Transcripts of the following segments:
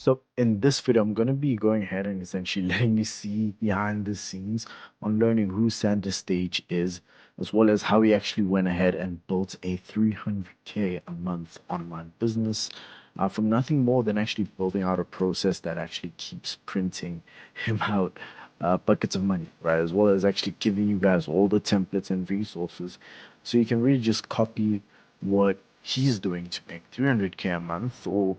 So in this video, I'm going to be going ahead and essentially letting you see behind the scenes on learning who Santa Stage is, as well as how he actually went ahead and built a 300K a month online business from nothing more than actually building out a process that actually keeps printing him out buckets of money, right? As well as actually giving you guys all the templates and resources so you can really just copy what he's doing to make 300K a month or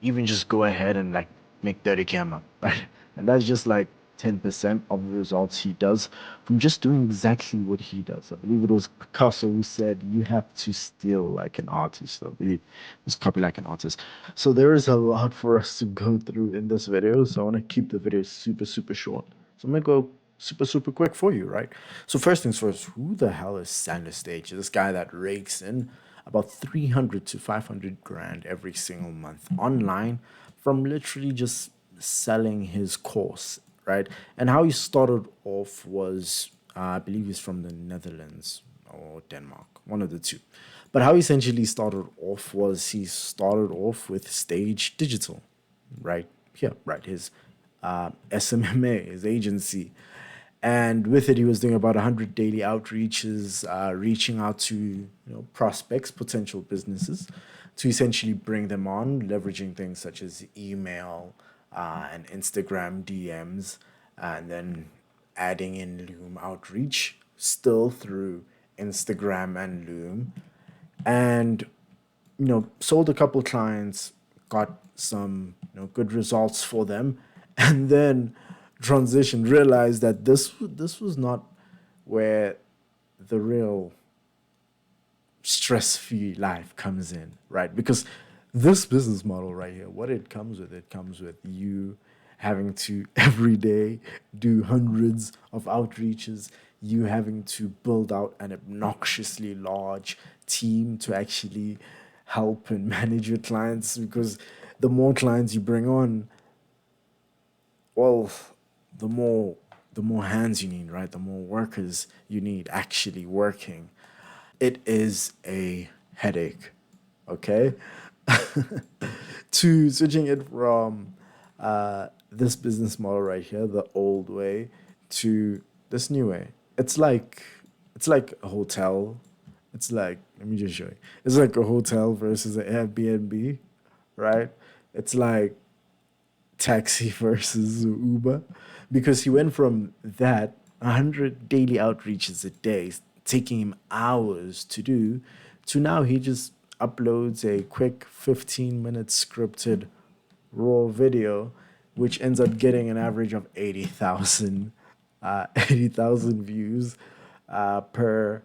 even just go ahead and like make 30K a month, right? And that's just like 10% of the results he does from just doing exactly what he does. I believe it was Picasso who said, "You have to steal like an artist." I believe it's copy like an artist. So there is a lot for us to go through in this video. So I want to keep the video super, super short. So I'm gonna go super, super quick for you, right? So first things first, who the hell is Sander Stage? This guy that rakes in about 300 to 500 grand every single month online from literally just selling his course, right? And how he started off was, I believe he's from the Netherlands or Denmark, one of the two. But how he essentially started off was he started off with Stage Digital, right here, right? His SMMA, his agency. And with it, he was doing about 100 daily outreaches, reaching out to prospects, potential businesses, to essentially bring them on, leveraging things such as email and Instagram DMs, and then adding in Loom outreach still through Instagram and Loom. And sold a couple clients, got some good results for them, and then transitioned, realized that this was not where the real stress-free life comes in, right? Because this business model right here, what it comes with you having to every day do hundreds of outreaches, you having to build out an obnoxiously large team to actually help and manage your clients, because the more clients you bring on, well, the more the more hands you need, right? The more workers you need actually working. It is a headache, okay? To switching it from this business model right here, the old way, to this new way. It's like a hotel. It's like, let me just show you. It's like a hotel versus an Airbnb, right? It's like taxi versus Uber, because he went from that 100 daily outreaches a day, taking him hours to do, to now he just uploads a quick 15-minute scripted raw video, which ends up getting an average of 80,000 views per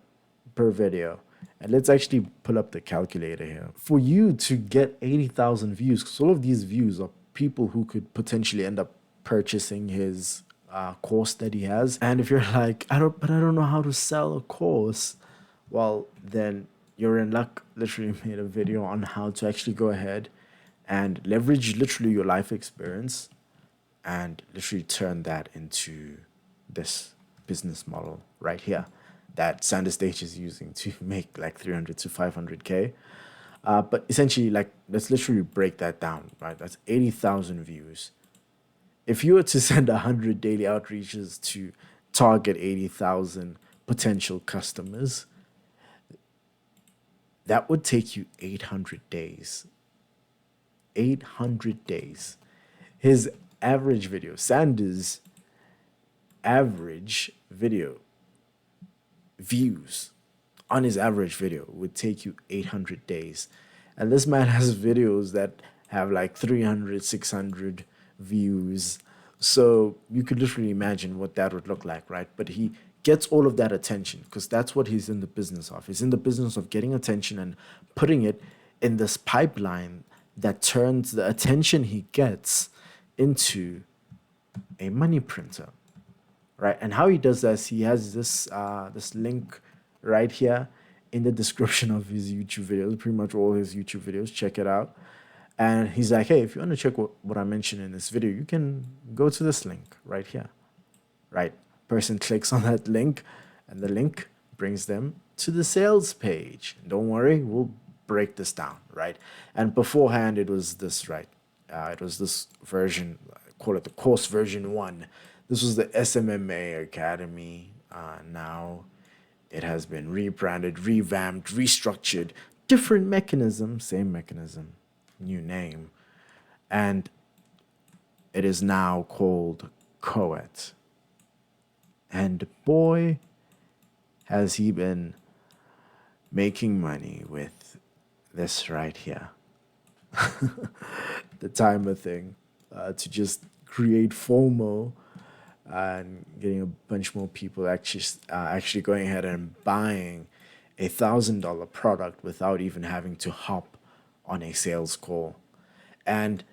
video. And let's actually pull up the calculator here. For you to get 80,000 views, because all of these views are people who could potentially end up purchasing his course that he has. And if you're like, I don't know how to sell a course, well, then you're in luck. Literally made a video on how to actually go ahead and leverage literally your life experience and literally turn that into this business model right here that Sander Stage is using to make like 300 to 500K. But essentially, like, let's literally break that down, right? That's 80,000 views. If you were to send 100 daily outreaches to target 80,000 potential customers, that would take you 800 days. 800 days. His average video, Sander's average video views on his average video would take you 800 days. And this man has videos that have like 300, 600 views. So you could literally imagine what that would look like, right? But he gets all of that attention because that's what he's in the business of. He's in the business of getting attention and putting it in this pipeline that turns the attention he gets into a money printer, right? And how he does this, he has this link right here in the description of his YouTube videos, pretty much all his YouTube videos. Check it out. And he's like, hey, if you want to check what I mentioned in this video, you can go to this link right here, right? Person clicks on that link, and the link brings them to the sales page. Don't worry, we'll break this down, right? And beforehand, it was this, right? It was this version, call it the course version 1. This was the SMMA Academy. Now it has been rebranded, revamped, restructured, different mechanism, same mechanism, new name. And it is now called Coet. And boy, has he been making money with this right here. The timer thing, to just create FOMO and getting a bunch more people actually going ahead and buying $1,000 product without even having to hop on a sales call. And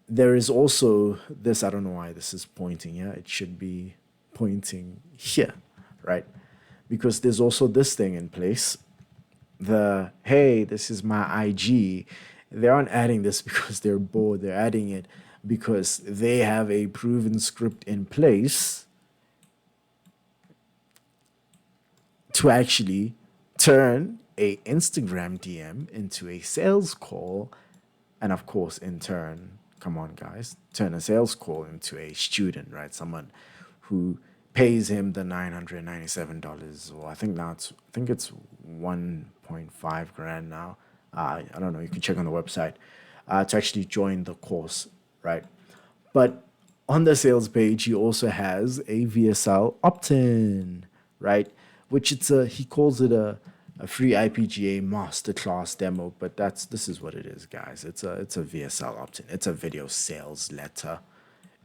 there is also this, I don't know why this is pointing here. It should be pointing here, right? Because there's also this thing in place. The hey, this is my IG. They aren't adding this because they're bored. They're adding it because they have a proven script in place to actually turn a Instagram DM into a sales call, and of course, in turn, come on, guys, turn a sales call into a student, right? Someone who pays him the $997, or I think it's 1.5 grand now. I don't know. You can check on the website to actually join the course, right? But on the sales page, he also has a VSL opt-in, right? Which he calls it a free IPGA masterclass demo, but this is what it is, guys. It's a VSL opt-in. It's a video sales letter.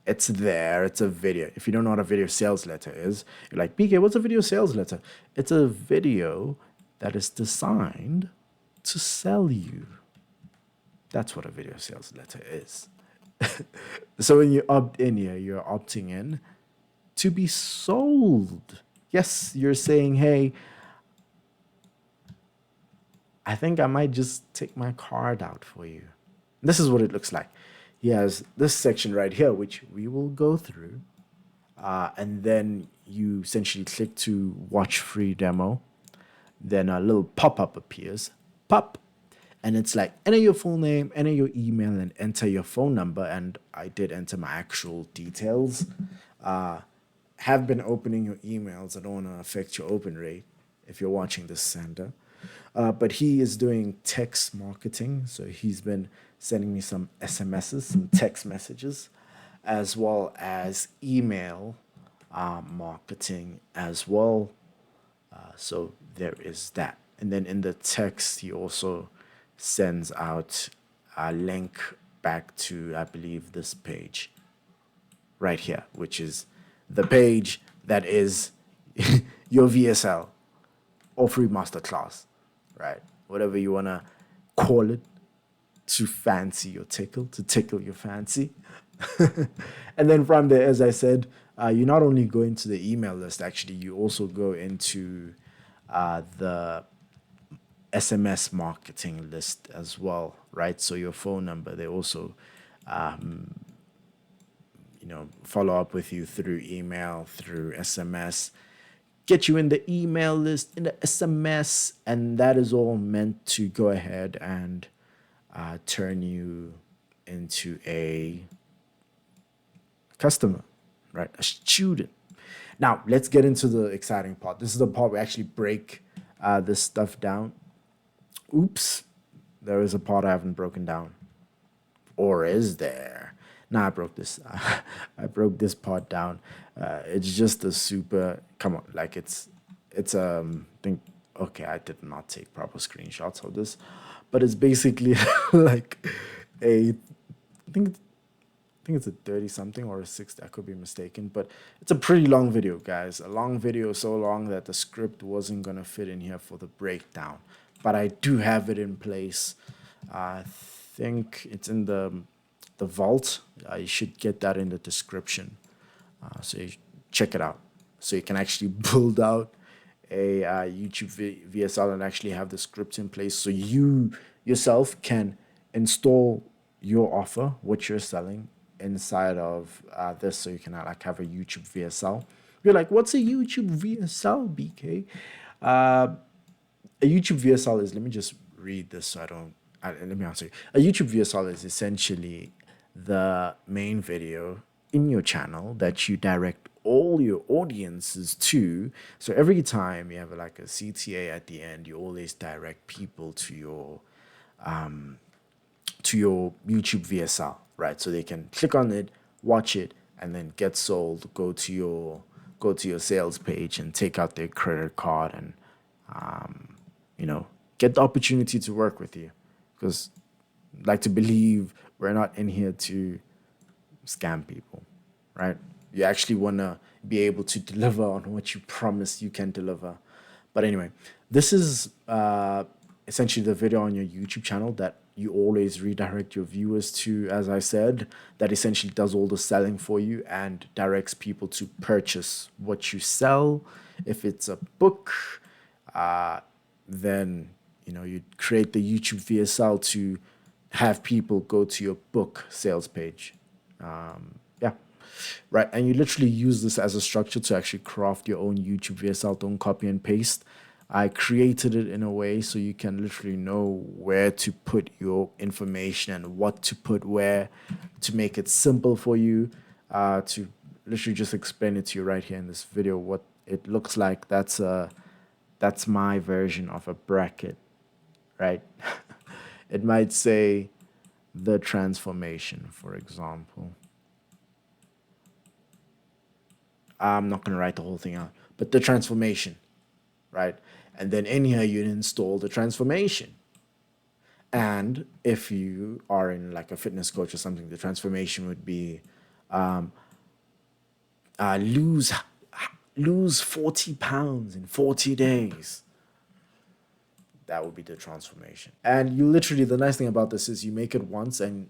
It's there. It's a video. If you don't know what a video sales letter is, you're like, BK, what's a video sales letter? It's a video that is designed to sell you. That's what a video sales letter is. So when you opt in here, you're opting in to be sold. Yes, you're saying, hey, I think I might just take my card out for you. This is what it looks like. He has this section right here, which we will go through. And then you essentially click to watch free demo. Then a little pop-up appears. Pop. And it's like, enter your full name, enter your email, and enter your phone number. And I did enter my actual details. Have been opening your emails. I don't want to affect your open rate if you're watching this, Sandra. But he is doing text marketing. So he's been sending me some SMSs, some text messages, as well as email marketing as well. So there is that. And then in the text, he also sends out a link back to, I believe, this page right here, which is the page that is your VSL or free masterclass, right? Whatever you want to call it, to fancy your tickle, to tickle your fancy. And then from there, as I said, you not only go into the email list, actually, you also go into the SMS marketing list as well, right? So your phone number, they also, follow up with you through email, through SMS, get you in the email list, in the SMS, and that is all meant to go ahead and turn you into a customer, right? A student. Now, let's get into the exciting part. This is the part where we actually break this stuff down. Oops, there is a part I haven't broken down. Or is there? Nah, I broke this. I broke this part down. It's just a super. Come on, like think. Okay, I did not take proper screenshots of this, but it's basically like I think it's a 30 something or a 60. I could be mistaken, but it's a pretty long video, guys. A long video, so long that the script wasn't gonna fit in here for the breakdown. But I do have it in place. I think it's in the vault. You should get that in the description. So you check it out. So you can actually build out a YouTube VSL and actually have the script in place. So you yourself can install your offer, what you're selling, inside of this. So you can like have a YouTube VSL. You're like, what's a YouTube VSL, BK? A YouTube VSL is, let me just read this so I don't let me answer you. A YouTube VSL is essentially the main video in your channel that you direct all your audiences to. So every time you have like a CTA at the end, you always direct people to your YouTube VSL, right? So they can click on it, watch it, and then get sold. Go to your sales page and take out their credit card and you know get the opportunity to work with you. Because I'd like to believe we're not in here to scam people, right? You actually want to be able to deliver on what you promise you can deliver. But anyway, this is essentially the video on your YouTube channel that you always redirect your viewers to, as I said, that essentially does all the selling for you and directs people to purchase what you sell. If it's a book, then you create the YouTube VSL to have people go to your book sales page. Yeah, right. And you literally use this as a structure to actually craft your own YouTube VSL. Don't copy and paste. I created it in a way so you can literally know where to put your information and what to put where to make it simple for you. To literally just explain it to you right here in this video what it looks like. That's my version of a bracket, right? It might say the transformation, for example. I'm not going to write the whole thing out, but the transformation, right? And then in here, you'd install the transformation. And if you are in like a fitness coach or something, the transformation would be lose 40 pounds in 40 days. That would be the transformation. And you literally, the nice thing about this is you make it once and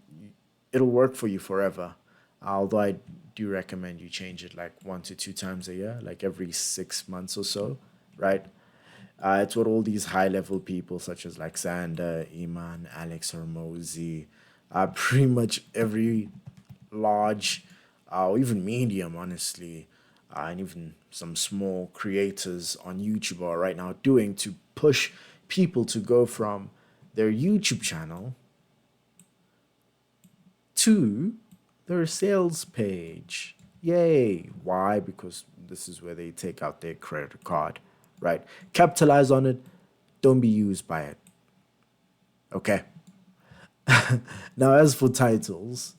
it'll work for you forever. Although I do recommend you change it like 1 to 2 times a year, like every 6 months or so, right? It's what all these high level people, such as like Sander, Iman, Alex, Hormozy, pretty much every large or even medium, honestly, and even some small creators on YouTube are right now doing to push people to go from their YouTube channel to their sales page. Yay. Why? Because this is where they take out their credit card, right? Capitalize on it. Don't be used by it. Okay. Now, as for titles,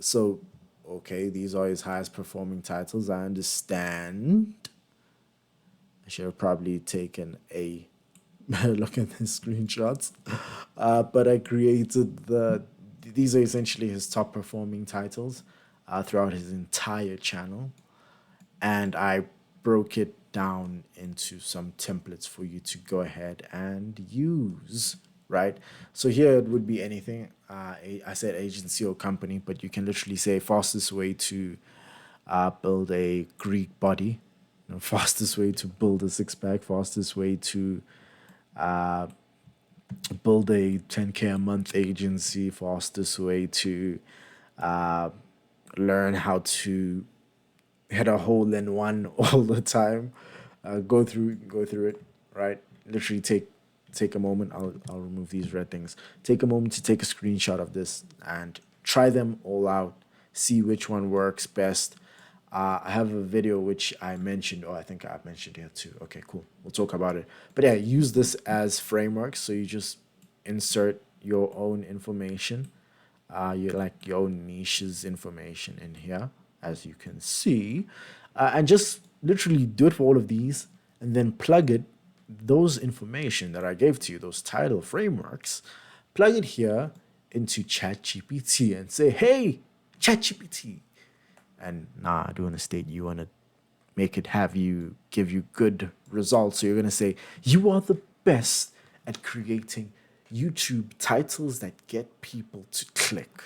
so okay, these are his highest performing titles. I understand. I should have probably taken a better look at the screenshots. But I created these are essentially his top performing titles throughout his entire channel. And I broke it down into some templates for you to go ahead and use, right? So here it would be anything. I said agency or company, but you can literally say fastest way to build a Greek body, fastest way to build a six pack, fastest way to build a 10K a month agency, fastest way to learn how to hit a hole in one all the time. Go through it, right? Literally take a moment. I'll remove these red things. Take a moment to take a screenshot of this and try them all out. See which one works best. I have a video which I mentioned, or I think I've mentioned here too. Okay, cool. We'll talk about it. But yeah, use this as framework. So you just insert your own information, your own niche's information in here, as you can see, and just literally do it for all of these, and then plug it, those information that I gave to you, those title frameworks, plug it here into ChatGPT and say, hey, ChatGPT. And I do want to state you want to make it give you good results. So you're going to say, you are the best at creating YouTube titles that get people to click.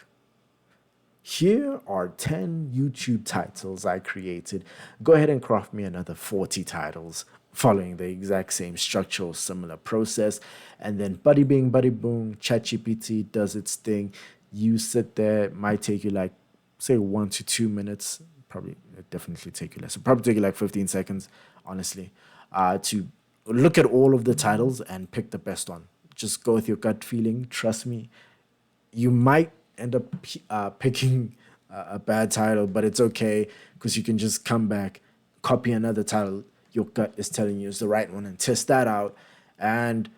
Here are 10 YouTube titles I created. Go ahead and craft me another 40 titles following the exact same structure or similar process. And then buddy bing, buddy boom, ChatGPT does its thing. You sit there, it might take you like, say 1 to 2 minutes. Probably, it definitely take you less. It'll probably take you like 15 seconds, honestly, to look at all of the titles and pick the best one. just go with your gut feeling. Trust me, you might end up picking a bad title, but it's okay because you can just come back, copy another title your gut is telling you is the right one, and test that out, and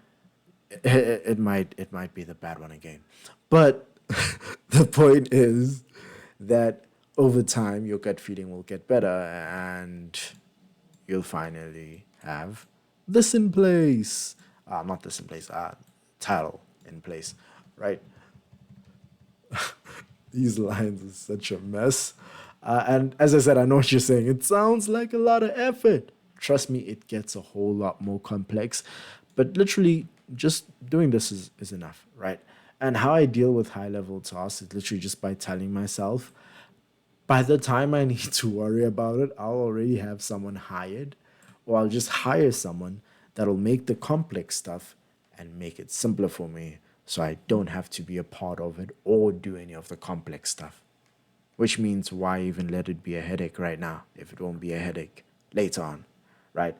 it might be the bad one again. But the point is that over time your gut feeling will get better, and you'll finally have this in place. Not this in place. Title in place, right? These lines are such a mess. And as I said, I know what you're saying. It sounds like a lot of effort. Trust me, it gets a whole lot more complex. But literally, just doing this is enough, right? And how I deal with high level tasks is literally just by telling myself, by the time I need to worry about it, I'll already have someone hired, or I'll just hire someone that'll make the complex stuff and make it simpler for me so I don't have to be a part of it or do any of the complex stuff. Which means, why even let it be a headache right now if it won't be a headache later on, right?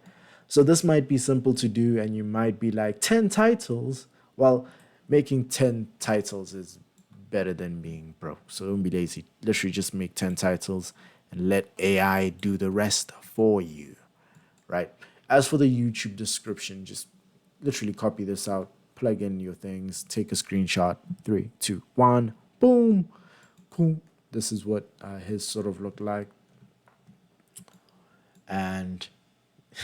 So this might be simple to do, and you might be like, 10 titles? Well, making 10 titles is better than being broke. So don't be lazy. Literally just make 10 titles and let AI do the rest for you, right? As for the YouTube description, just literally copy this out, plug in your things, take a screenshot. Three, two, one, boom, cool. This is what his sort of looked like, and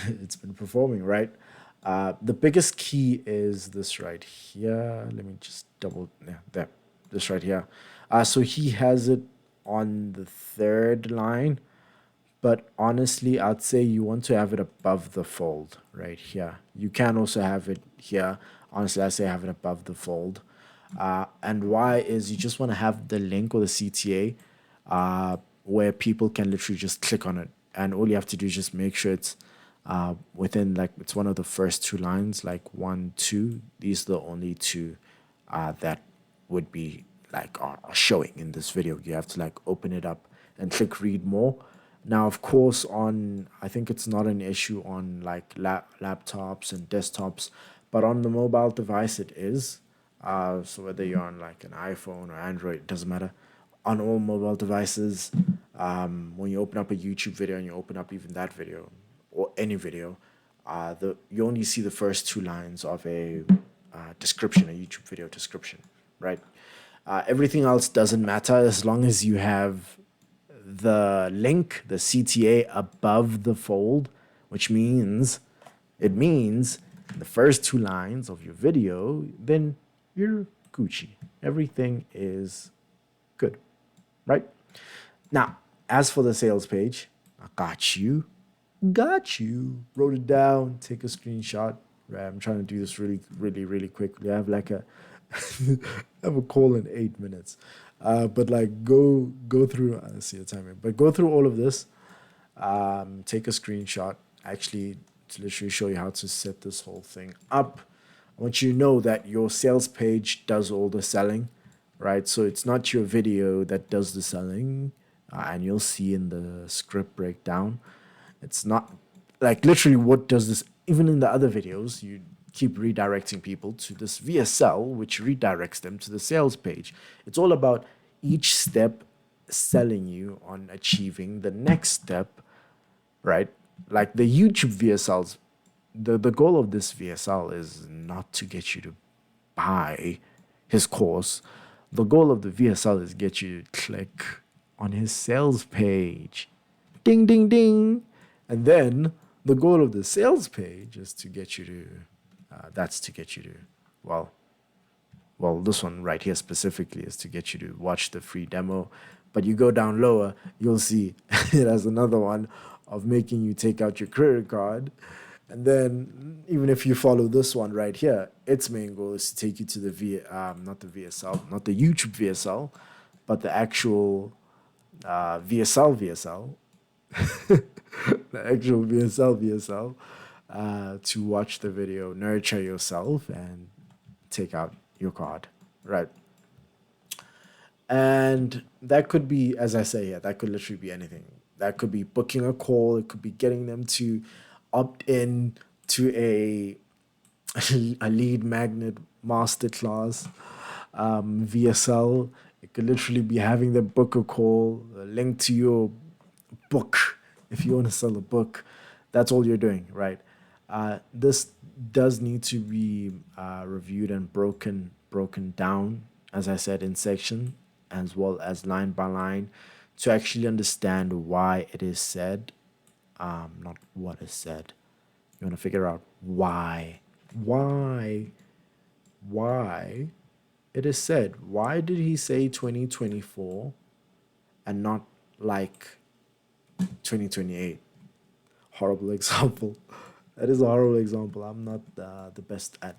it's been performing, right? The biggest key is this right here. Let me just yeah, there, this right here. So he has it on the third line, but honestly, I'd say you want to have it above the fold right here. You can also have it here. Honestly, I say have it above the fold. And why is you just want to have the link or the CTA where people can literally just click on it. And all you have to do is just make sure it's within, like, it's one of the first two lines, like one, two. These are the only two that would be like are showing in this video. You have to like open it up and click read more. Now, of course, on, I think it's not an issue on like laptops and desktops, but on the mobile device it is. So whether you're on like an iPhone or Android, it doesn't matter. On all mobile devices, when you open up a YouTube video and you open up even that video or any video, you only see the first two lines of a description, a YouTube video description, right? Everything else doesn't matter as long as you have the link, the CTA above the fold, which means it means the first two lines of your video, then you're Gucci. Everything is good, right? Now, as for the sales page, I got you, wrote it down, take a screenshot. Right, I'm trying to do this really, really, really quickly. I have like I have a call in 8 minutes. But like go through. I see the timing, but go through all of this. Take a screenshot. Actually, to literally show you how to set this whole thing up. I want you to know that your sales page does all the selling, right? So it's not your video that does the selling, and you'll see in the script breakdown. It's not like literally what does this. Even in the other videos, you keep redirecting people to this VSL, which redirects them to the sales page. It's all about each step selling you on achieving the next step, right? Like the YouTube VSLs, the goal of this VSL is not to get you to buy his course. The goal of the VSL is get you to click on his sales page. Ding, ding, ding. And then the goal of the sales page is to get you to, that's to get you to, well, this one right here specifically is to get you to watch the free demo. But you go down lower, you'll see it has another one of making you take out your credit card. And then even if you follow this one right here, its main goal is to take you to not the VSL, not the YouTube VSL, but the actual VSL, the actual VSL, to watch the video, nurture yourself, and take out your card, right? And that could be, as I say, yeah, that could literally be anything. That could be booking a call. It could be getting them to opt in to a a lead magnet masterclass, VSL. It could literally be having the booker call, a link to your book if you want to sell a book. That's all you're doing, right? This does need to be reviewed and broken down, as I said, in section as well as line by line, to actually understand why it is said, not what is said. You want to figure out why, why it is said. Why did he say 2024 and not like 2028? Horrible example. That is a horrible example. I'm not the best at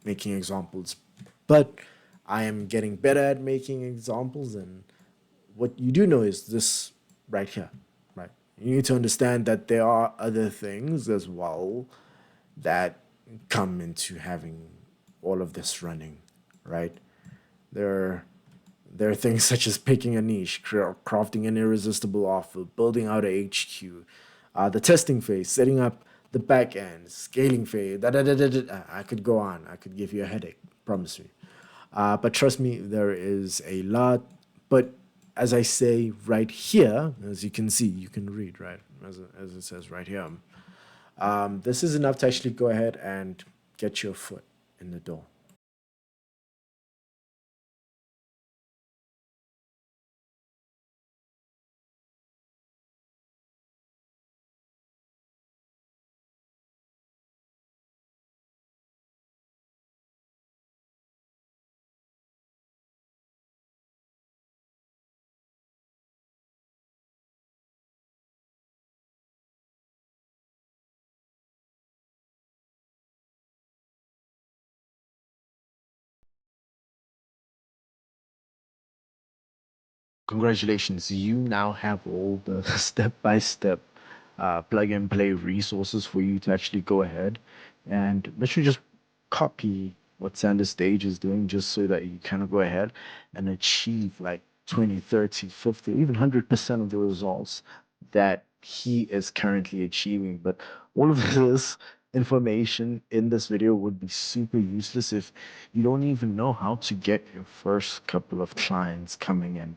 making examples, but I am getting better at making examples. And what you do know is this right here, right? You need to understand that there are other things as well that come into having all of this running, right? There are there are things such as picking a niche, crafting an irresistible offer, building out a HQ, the testing phase, setting up the back end, scaling phase. Da, da, da, da, da. I could go on. I could give you a headache, promise me. But trust me, there is a lot. But as I say right here, as you can see, you can read, right? As it says right here. This is enough to actually go ahead and get your foot in the door. Congratulations, you now have all the step by step plug and play resources for you to actually go ahead and literally just copy what Sanders Stage is doing just so that you kind of go ahead and achieve like 20, 30, 50, even 100% of the results that he is currently achieving. But all of this information in this video would be super useless if you don't even know how to get your first couple of clients coming in.